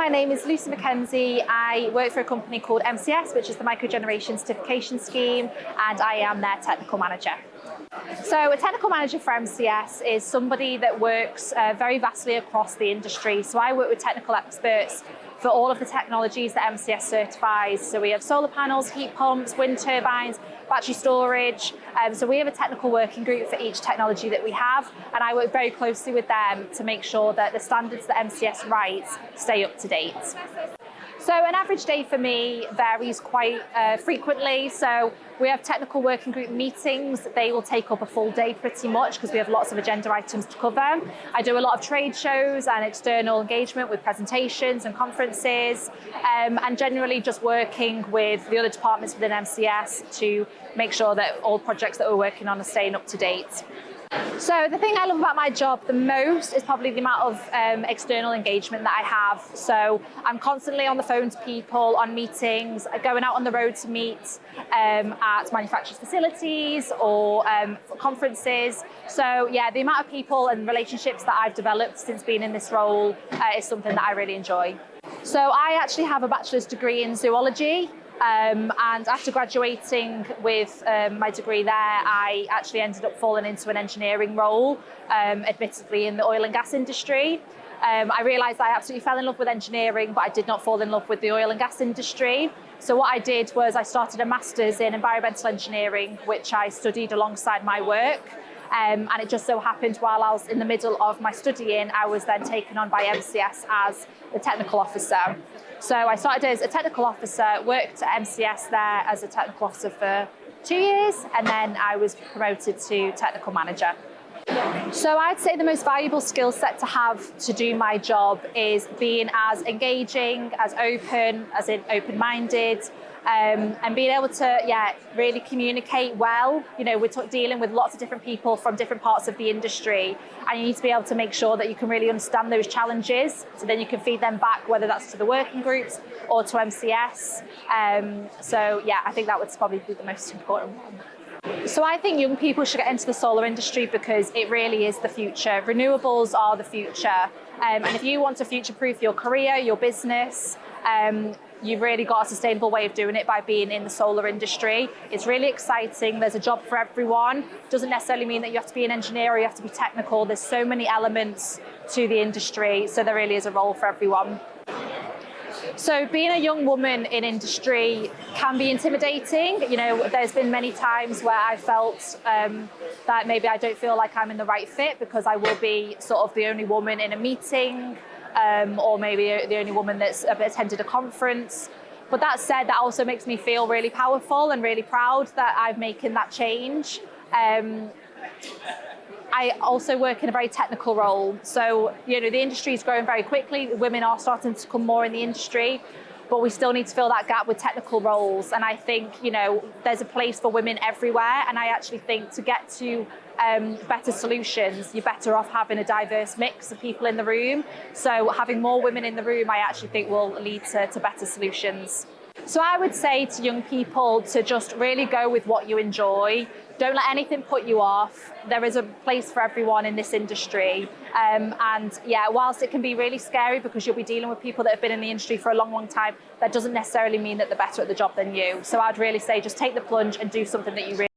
my name is Lucy Mackenzie. I work for a company called MCS, which is the Microgeneration Certification Scheme, and I am their technical manager. So a technical manager for MCS is somebody that works very vastly across the industry. So I work with technical experts for all of the technologies that MCS certifies. So we have solar panels, heat pumps, wind turbines, battery storage. So we have a technical working group for each technology that we have, and I work very closely with them to make sure that the standards that MCS writes stay up to date. So an average day for me varies quite frequently. So we have technical working group meetings. They will take up a full day pretty much because we have lots of agenda items to cover. I do a lot of trade shows and external engagement with presentations and conferences, and generally just working with the other departments within MCS to make sure that all projects that we're working on are staying up to date. So the thing I love about my job the most is probably the amount of external engagement that I have. So I'm constantly on the phone to people, on meetings, going out on the road to meet at manufacturers' facilities or conferences. So yeah, the amount of people and relationships that I've developed since being in this role is something that I really enjoy. So I actually have a bachelor's degree in zoology. And after graduating with my degree there, I actually ended up falling into an engineering role, admittedly in the oil and gas industry. I realised I absolutely fell in love with engineering, but I did not fall in love with the oil and gas industry. So what I did was I started a master's in environmental engineering, which I studied alongside my work. And it just so happened while I was in the middle of my studying, I was then taken on by MCS as the technical officer. So I started as a technical officer, worked at MCS there as a technical officer for 2 years, and then I was promoted to technical manager. So I'd say the most valuable skill set to have to do my job is being as engaging, as open-minded, and being able to, really communicate well. You know, we're dealing with lots of different people from different parts of the industry, and you need to be able to make sure that you can really understand those challenges, so then you can feed them back, whether that's to the working groups or to MCS. I think that would probably be the most important one. So I think young people should get into the solar industry because it really is the future. Renewables are the future. And if you want to future-proof your career, your business, you've really got a sustainable way of doing it by being in the solar industry. It's really exciting. There's a job for everyone. Doesn't necessarily mean that you have to be an engineer or you have to be technical. There's so many elements to the industry. So there really is a role for everyone. So being a young woman in industry can be intimidating. You know, there's been many times where I felt that maybe I don't feel like I'm in the right fit because I will be sort of the only woman in a meeting, or maybe the only woman that's attended a conference. But that said, that also makes me feel really powerful and really proud that I'm making that change. I also work in a very technical role. So, you know, the industry is growing very quickly. Women are starting to come more in the industry, but we still need to fill that gap with technical roles. And I think, you know, there's a place for women everywhere. And I actually think to get to better solutions, you're better off having a diverse mix of people in the room. So having more women in the room, I actually think will lead to better solutions. So I would say to young people to just really go with what you enjoy. Don't let anything put you off. There is a place for everyone in this industry. Whilst it can be really scary because you'll be dealing with people that have been in the industry for a long, long time, that doesn't necessarily mean that they're better at the job than you. So I'd really say just take the plunge and do something that you really